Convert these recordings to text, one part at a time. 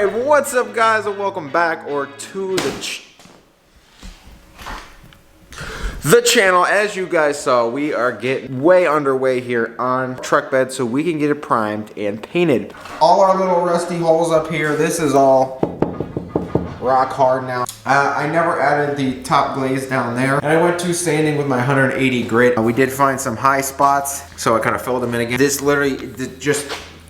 Alright, what's up guys, and welcome back to the channel. As you guys saw, we are getting way underway here on truck bed so we can get it primed and painted. All our little rusty holes up here, this is all rock hard now. I never added the top glaze down there, and I went to sanding with my 180 grit. We did find some high spots, so I kind of filled them in again. This literally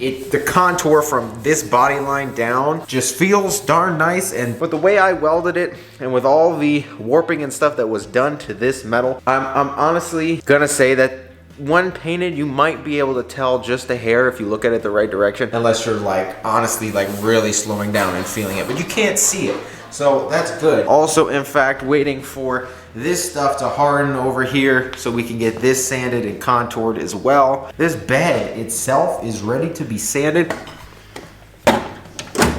the contour from this body line down just feels darn nice, and with the way I welded it and with all the warping and stuff that was done to this metal, I'm honestly gonna say that when painted, you might be able to tell just a hair if you look at it the right direction, unless you're like honestly like really slowing down and feeling it, but you can't see it, so that's good. Also, in fact, waiting for this stuff to harden over here so we can get this sanded and contoured as well. This bed itself is ready to be sanded.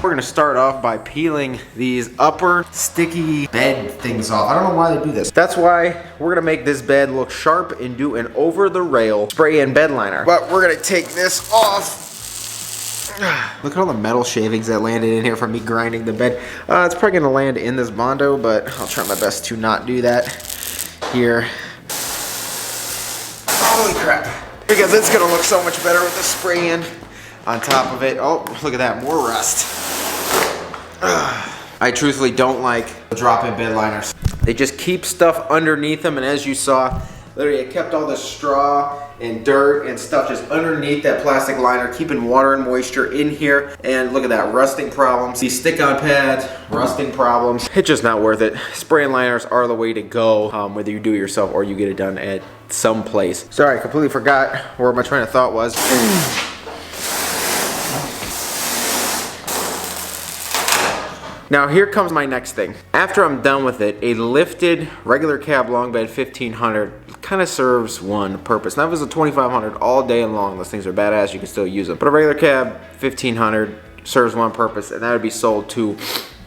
We're gonna start off by peeling these upper sticky bed things off. I don't know why they do this. That's why we're gonna make this bed look sharp and do an over the rail spray in bed liner. But we're gonna take this off. Look at all the metal shavings that landed in here from me grinding the bed. It's probably gonna land in this Bondo, but I'll try my best to not do that here. Holy crap. Because it's gonna look so much better with the spray in on top of it. Oh, look at that, more rust. I truthfully don't like drop-in bed liners. They just keep stuff underneath them, and as you saw, literally it kept all the straw and dirt and stuff just underneath that plastic liner, keeping water and moisture in here. And look at that, rusting problems. These stick-on pads, rusting problems. It's just not worth it. Spray and liners are the way to go, whether you do it yourself or you get it done at some place. Sorry, I completely forgot where my train of thought was. Now here comes my next thing. After I'm done with it, a lifted regular cab long bed 1500 kind of serves one purpose. Now if it's a 2500 all day long, those things are badass, you can still use them. But a regular cab 1500 serves one purpose, and that would be sold to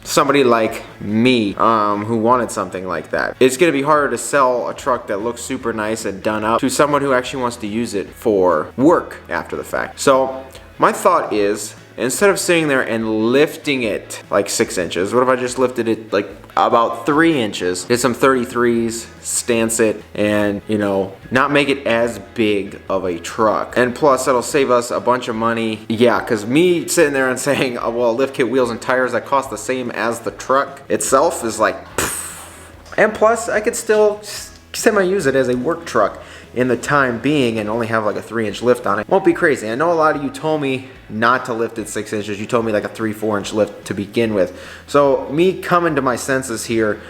somebody like me who wanted something like that. It's gonna be harder to sell a truck that looks super nice and done up to someone who actually wants to use it for work after the fact. So my thought is, instead of sitting there and lifting it like 6 inches, what if I just lifted it like about 3 inches, did some 33s, stance it, and you know, not make it as big of a truck. And plus, that'll save us a bunch of money. Yeah, because me sitting there and saying, oh, well, lift kit, wheels, and tires that cost the same as the truck itself is like, pff. And plus, I could still semi-use it as a work truck in the time being and only have like a 3-inch lift on it. Won't be crazy. I know a lot of you told me not to lift it 6 inches. You told me like a 3-4 inch lift to begin with. So me coming to my senses here,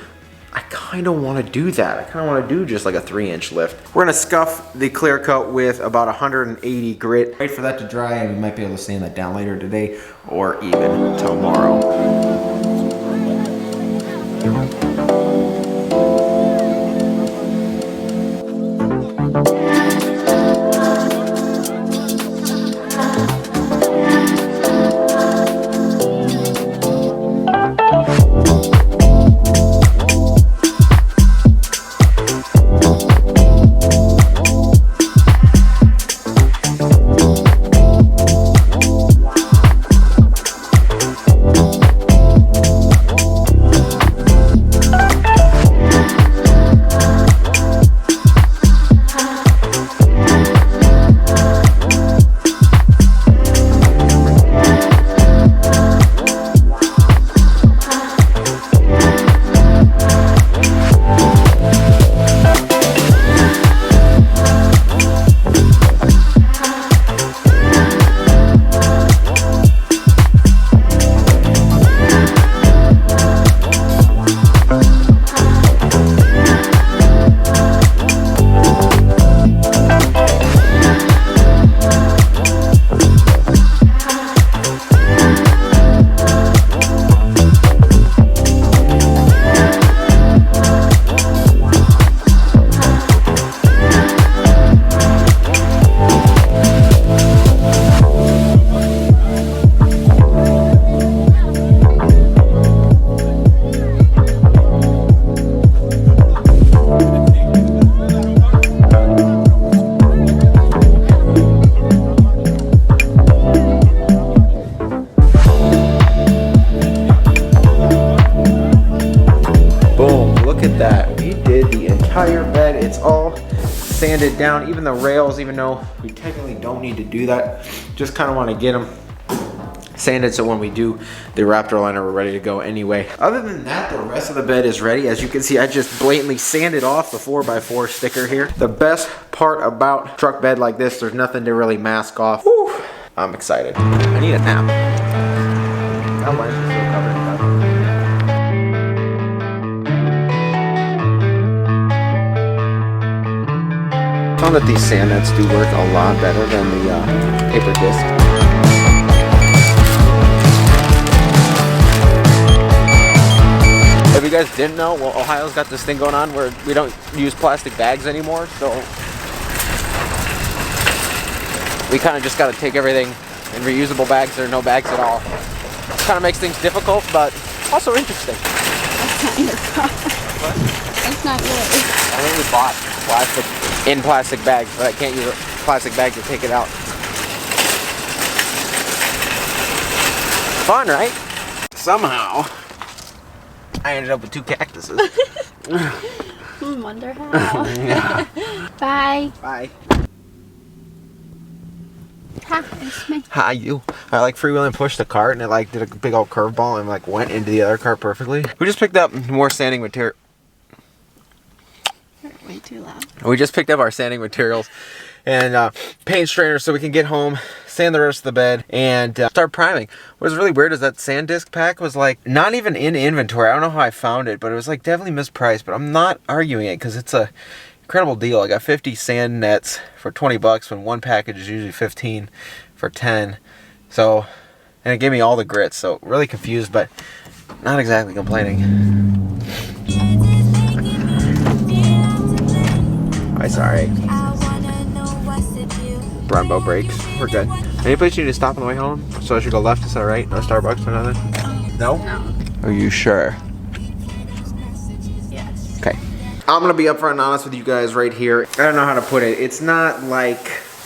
I kind of want to do that. I kind of want to do just like a 3-inch lift. We're gonna scuff the clear coat with about 180 grit. Wait for that to dry, and we might be able to sand that down later today or even tomorrow. sanded down, even the rails, even though we technically don't need to do that. Just kind of want to get them sanded so when we do the Raptor liner, we're ready to go anyway. Other than that, the rest of the bed is ready. As you can see, I just blatantly sanded off the 4x4 sticker here. The best part about truck bed like this, there's nothing to really mask off. Whew, I'm excited. I need a nap. That line's still covered in stuff. I found that these sand nets do work a lot better than the paper disc. If you guys didn't know, well, Ohio's got this thing going on where we don't use plastic bags anymore, so we kind of just got to take everything in reusable bags or no bags at all. Kind of makes things difficult, but also interesting. That's not your car. What? That's not yours. I think we bought plastic in plastic bags, but I can't use a plastic bag to take it out. Fun, right? Somehow I ended up with 2 cactuses. Wonder how. Yeah. Bye. Bye. Ha, it's me. Hi, you. I like freewheeling pushed the cart and it like did a big old curveball and like went into the other cart perfectly. We just picked up more sanding material. You're way too loud. We just picked up our sanding materials and paint strainers so we can get home, sand the rest of the bed, and start priming. What was really weird is that sand disc pack was like not even in inventory. I don't know how I found it, but it was like definitely mispriced, but I'm not arguing it because it's a incredible deal. I got 50 sand nets for 20 bucks when one package is usually 15 for 10. So, and it gave me all the grits, so really confused, but not exactly complaining. I'm sorry. Brembo brakes. We're good. Any place you need to stop on the way home? So I should go left instead of right? No Starbucks or nothing? No? No. Are you sure? Yes. Okay. I'm gonna be upfront and honest with you guys right here. I don't know how to put it. It's not like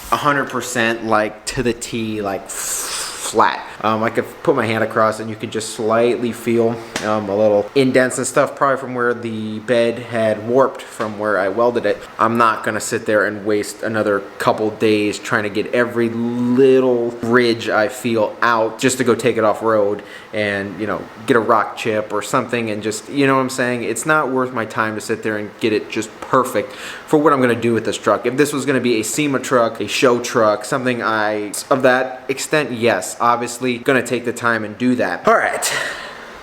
100% like to the T, like flat. I could put my hand across and you could just slightly feel a little indents and stuff, probably from where the bed had warped from where I welded it. I'm not gonna sit there and waste another couple days trying to get every little ridge I feel out just to go take it off road and, you know, get a rock chip or something and just, you know what I'm saying? It's not worth my time to sit there and get it just perfect for what I'm gonna do with this truck. If this was gonna be a SEMA truck, a show truck, something of that extent, yes, obviously gonna take the time and do that. All right,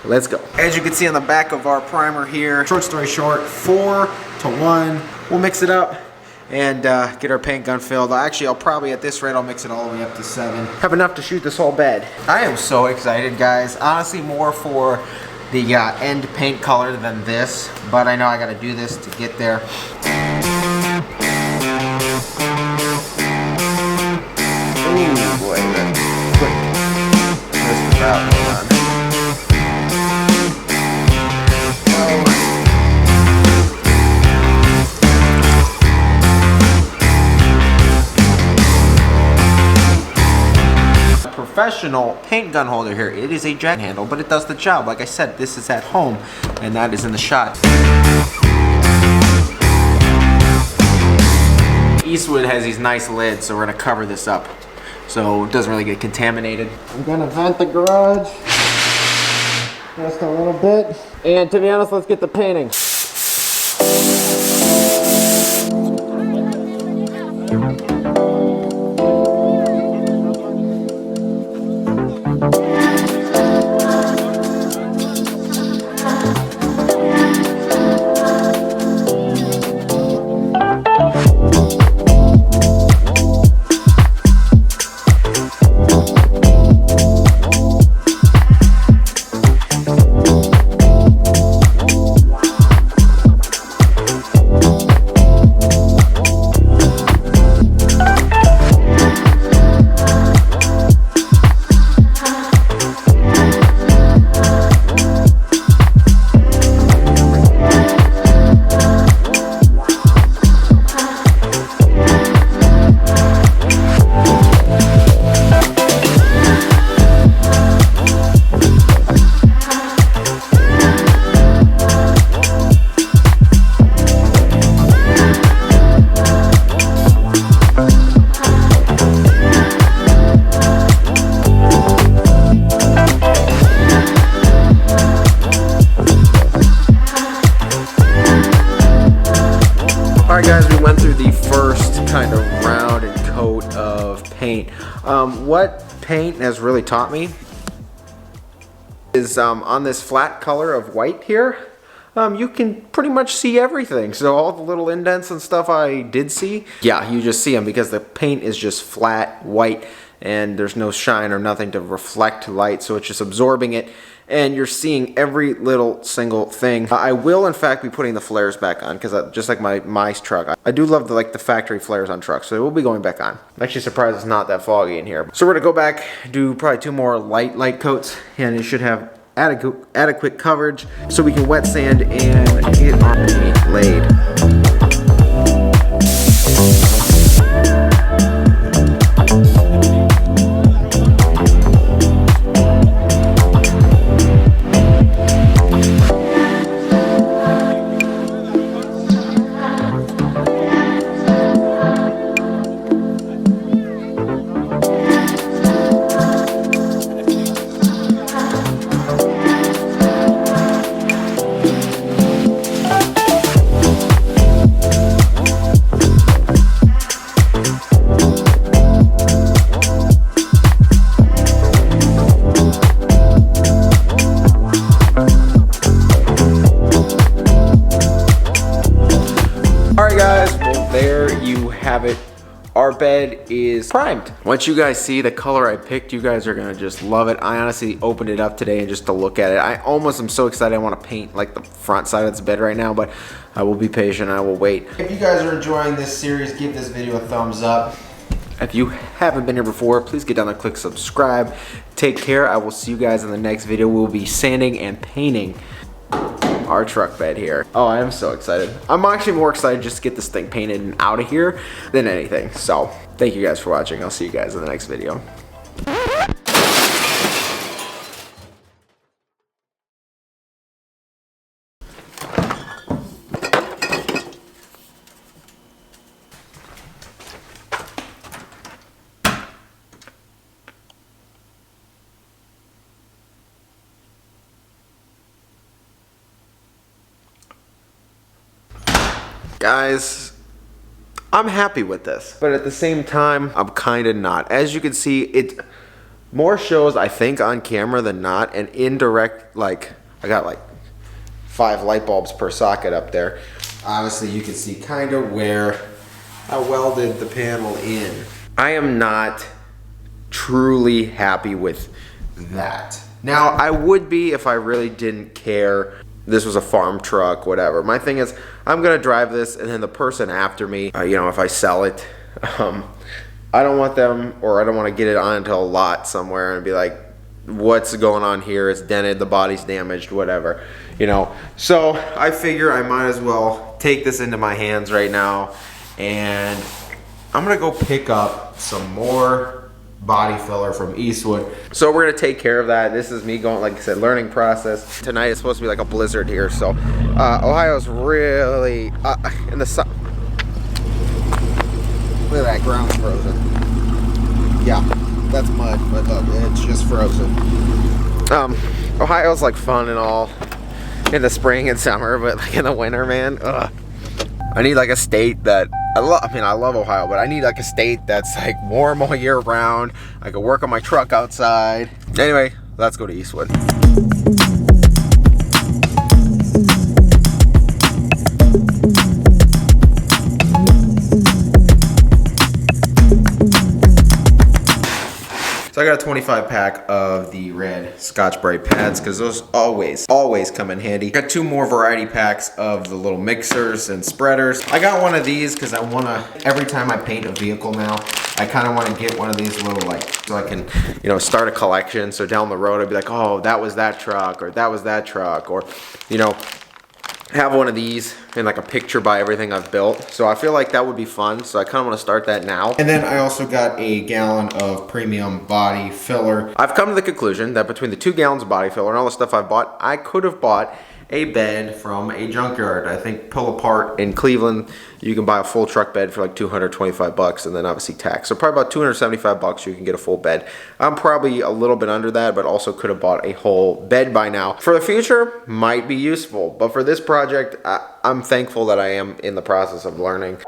let's go. As you can see on the back of our primer here, short story short, 4 to 1. We'll mix it up and get our paint gun filled. Actually, I'll probably, at this rate, I'll mix it all the way up to 7. Have enough to shoot this whole bed. I am so excited, guys. Honestly, more for the end paint color than this, but I know I gotta do this to get there. Ooh, boy, that's quick. This is out. Hold on. Professional paint gun holder here. It is a jack handle, but it does the job. Like I said, this is at home, and that is in the shot. Eastwood has these nice lids, so we're gonna cover this up so it doesn't really get contaminated. I'm gonna vent the garage just a little bit, and to be honest, let's get the painting. What paint has really taught me is on this flat color of white here, you can pretty much see everything. So all the little indents and stuff I did see, yeah, you just see them because the paint is just flat white and there's no shine or nothing to reflect light, so it's just absorbing it and you're seeing every little single thing. I will in fact be putting the flares back on because just like my truck, I do love the factory flares on trucks, so they will be going back on. I'm actually surprised it's not that foggy in here. So we're gonna go back, do probably 2 more light coats, and it should have adequate coverage so we can wet sand and get on the lathe. It. Our bed is primed. Once you guys see the color I picked, you guys are gonna just love it. I honestly opened it up today and just to look at it. I almost am so excited I want to paint like the front side of this bed right now, but I will be patient. I will wait. If you guys are enjoying this series, give this video a thumbs up. If you haven't been here before, please get down and click subscribe. Take care. I will see you guys in the next video. We'll be sanding and painting our truck bed here. Oh, I am so excited. I'm actually more excited just to get this thing painted and out of here than anything. So thank you guys for watching. I'll see you guys in the next video. Guys, I'm happy with this, but at the same time, I'm kind of not. As you can see, it more shows, I think, on camera than not, and indirect, like, I got like 5 light bulbs per socket up there. Obviously, you can see kind of where I welded the panel in. I am not truly happy with that. Now, I would be if I really didn't care. This was a farm truck, whatever. My thing is, I'm gonna drive this, and then the person after me, you know, if I sell it, I don't want them, or I don't want to get it onto a lot somewhere and be like, what's going on here? It's dented, the body's damaged, whatever, you know. So I figure I might as well take this into my hands right now, and I'm gonna go pick up some more body filler from Eastwood. So we're gonna take care of that. This is me going, like I said, learning process. Tonight is supposed to be like a blizzard here, so Ohio's really in the sun. Look at that, ground's frozen. Yeah, that's mud, but look, it's just frozen. Ohio's like fun and all in the spring and summer, but like in the winter, man, ugh. I need like a state that I love Ohio, but I need like a state that's like warm all year round. I can work on my truck outside. Anyway, let's go to Eastwood. So I got a 25 pack of the red Scotch-Brite pads because those always come in handy. Got 2 more variety packs of the little mixers and spreaders. I got one of these because I want to, every time I paint a vehicle now, I kind of want to get one of these little, like, so I can, you know, start a collection. So down the road I'd be like, oh, that was that truck, or that was that truck, or, you know, have one of these and like a picture by everything I've built. So I feel like that would be fun. So I kind of want to start that now. And then I also got a gallon of premium body filler. I've come to the conclusion that between the 2 gallons of body filler and all the stuff I've bought, I could have bought a bed from a junkyard. I think Pull Apart in Cleveland, you can buy a full truck bed for like 225 bucks, and then obviously tax. So probably about 275 bucks you can get a full bed. I'm probably a little bit under that, but also could have bought a whole bed by now. For the future, might be useful, but for this project, I'm thankful that I am in the process of learning.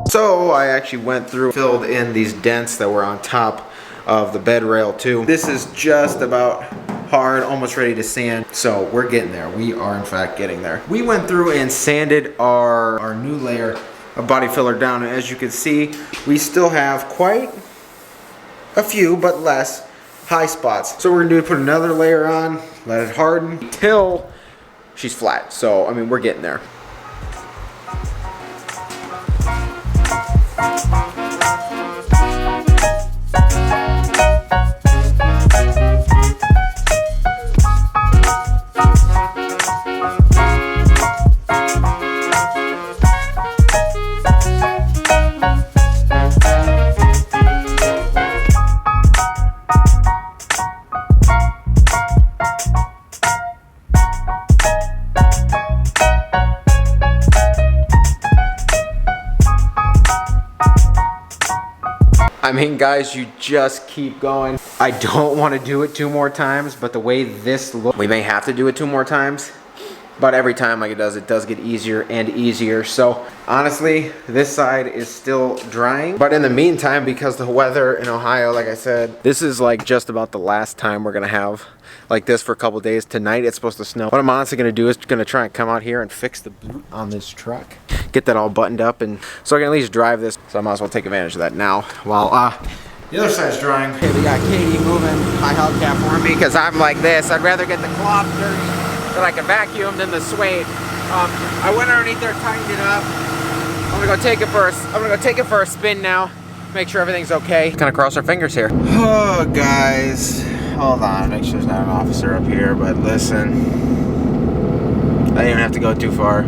So I actually went through, filled in these dents that were on top of the bed rail too. This is just about hard, almost ready to sand. So we're getting there. We are in fact getting there. We went through and sanded our new layer of body filler down, and as you can see, we still have quite a few, but less high spots. So we're gonna do put another layer on, let it harden until she's flat. So I mean, we're getting there. I mean, guys, you just keep going. I don't want to do it 2 more times, but the way this looks, we may have to do it 2 more times. But every time like it does get easier and easier. So honestly, this side is still drying. But in the meantime, because the weather in Ohio, like I said, this is like just about the last time we're gonna have like this for a couple days. Tonight it's supposed to snow. What I'm honestly gonna do is gonna try and come out here and fix the boot on this truck. Get that all buttoned up, and so I can at least drive this. So I might as well take advantage of that now while the other side's drying. Okay, we got Katie moving my hubcap for me because I'm like this. I'd rather get the cloth dirty that I can vacuum than the suede. I went underneath there, tightened it up. I'm gonna go take it for a spin now. Make sure everything's okay. Kind of cross our fingers here. Oh, guys, hold on. Make sure there's not an officer up here. But listen, I didn't even have to go too far.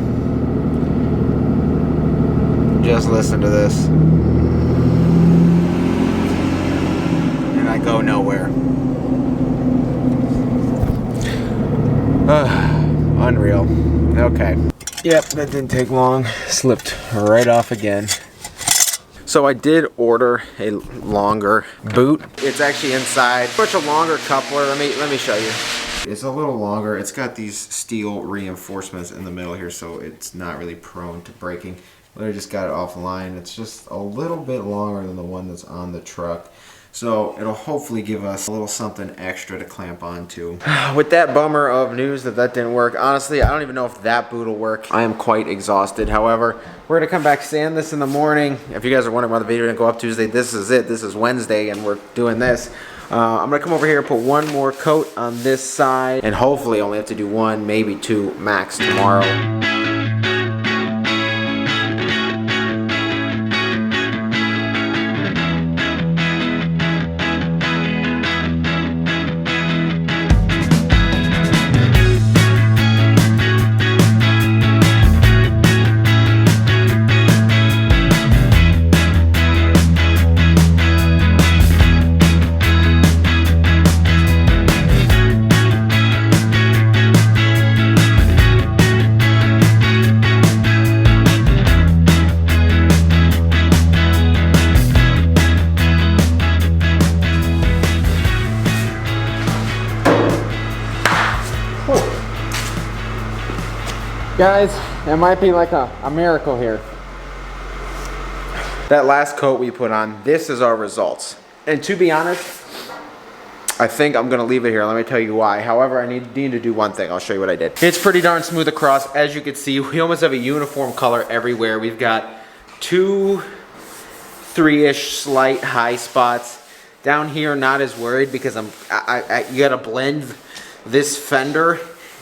Just listen to this. And I go nowhere. Unreal. Okay. Yep, that didn't take long. Slipped right off again. So I did order a longer boot. It's actually inside. Such a longer coupler. Let me show you. It's a little longer. It's got these steel reinforcements in the middle here, so it's not really prone to breaking. I just got it offline. It's just a little bit longer than the one that's on the truck. So it'll hopefully give us a little something extra to clamp onto. With that bummer of news that didn't work, honestly, I don't even know if that boot will work. I am quite exhausted. However, we're gonna come back, sand this in the morning. If you guys are wondering why the video didn't go up Tuesday, this is it. This is Wednesday and we're doing this. I'm gonna come over here and put one more coat on this side, and hopefully only have to do 1, maybe 2 max tomorrow. Guys, it might be like a miracle here. That last coat we put on, this is our results. And to be honest, I think I'm gonna leave it here. Let me tell you why. However, I need to do one thing. I'll show you what I did. It's pretty darn smooth across. As you can see, we almost have a uniform color everywhere. We've got 2, 3-ish slight high spots. Down here, not as worried because you gotta blend this fender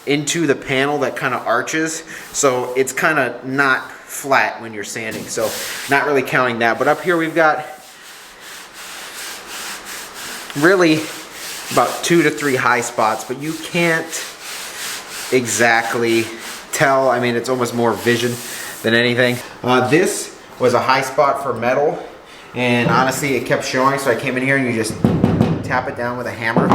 into the panel that kind of arches, so it's kind of not flat when you're sanding, so not really counting that. But up here we've got really about 2 to 3 high spots, but you can't exactly tell. I mean, it's almost more vision than anything. This was a high spot for metal, and honestly it kept showing, so I came in here and you just tap it down with a hammer.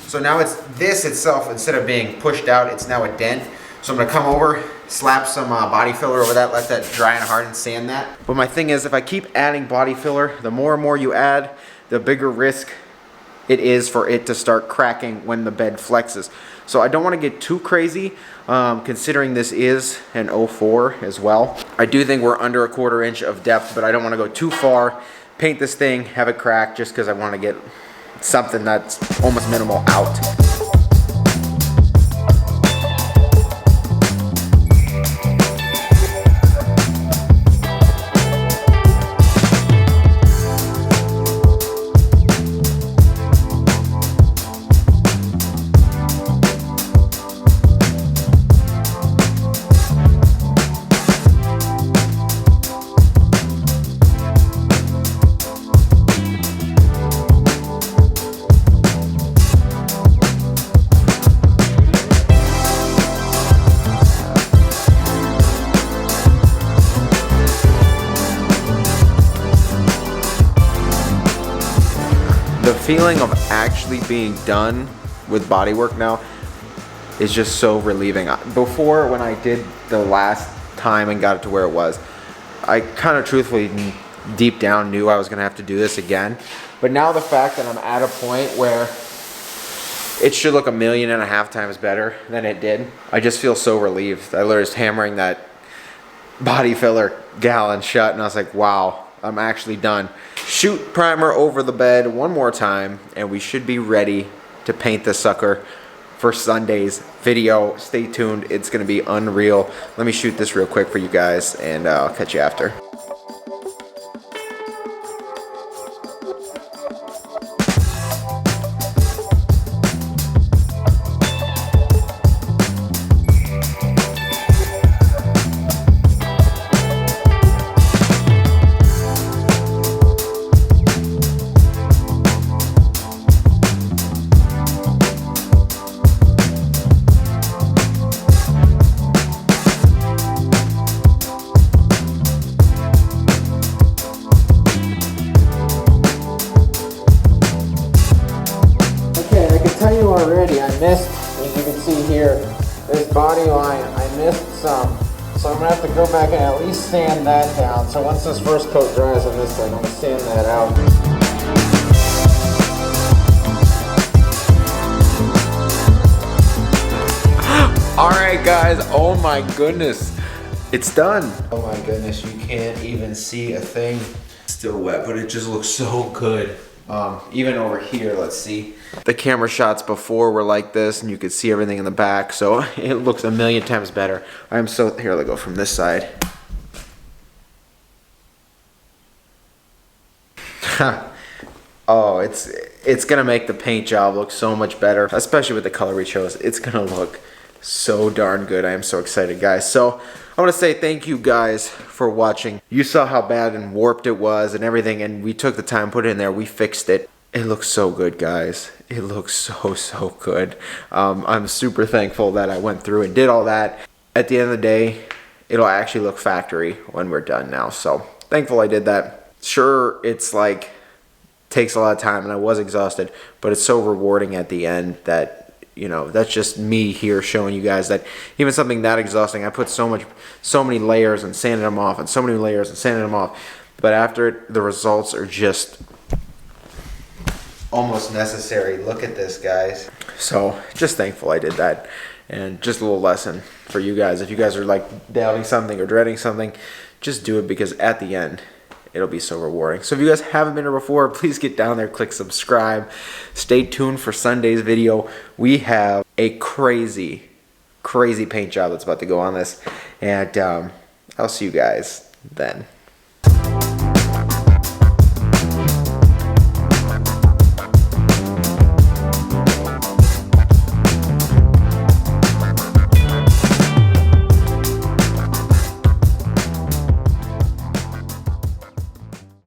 So now it's this itself, instead of being pushed out, it's now a dent. So I'm gonna come over, slap some body filler over that, let that dry and harden, sand that. But my thing is, if I keep adding body filler, the more and more you add, the bigger risk it is for it to start cracking when the bed flexes. So I don't want to get too crazy, considering this is an 04 as well. I do think we're under a 1/4 inch of depth, but I don't want to go too far. Paint this thing, have it crack, just because I want to get something that's almost minimal out. The feeling of actually being done with bodywork now is just so relieving. Before, when I did the last time and got it to where it was, I kind of truthfully deep down knew I was gonna have to do this again. But now the fact that I'm at a point where it should look 1.5 million times better than it did, I just feel so relieved. I literally was hammering that body filler gallon shut and I was like, wow, I'm actually done. Shoot primer over the bed one more time and we should be ready to paint this sucker for Sunday's video. Stay tuned, it's gonna be unreal. Let me shoot this real quick for you guys and I'll catch you after. Already, I missed, as you can see here, this body line, I missed some. So I'm gonna have to go back and at least sand that down. So once this first coat dries on this side, I'm gonna sand that out. Alright guys, oh my goodness, it's done. Oh my goodness, you can't even see a thing. Still wet, but it just looks so good. Even over here, let's see. The camera shots before were like this and you could see everything in the back, so it looks 1 million times better. I'm so, here, let's go from this side. Oh, it's gonna make the paint job look so much better, especially with the color we chose. It's gonna look so darn good. I am so excited, guys. So I want to say thank you guys for watching. You saw how bad and warped it was and everything, and we took the time, put it in there, we fixed it. It looks so good, guys. It looks so good. I'm super thankful that I went through and did all that. At the end of the day, it'll actually look factory when we're done now. So thankful I did that. Sure, it's like takes a lot of time and I was exhausted, but it's so rewarding at the end that, you know, that's just me here showing you guys that even something that exhausting, I put so many layers and sanded them off and so many layers and sanded them off, but after it, the results are just almost necessary. Look at this, guys. So just thankful I did that. And just a little lesson for you guys. If you guys are like doubting something or dreading something, just do it, because at the end, it'll be so rewarding. So if you guys haven't been here before, please get down there, click subscribe. Stay tuned for Sunday's video. We have a crazy paint job that's about to go on this. And I'll see you guys then.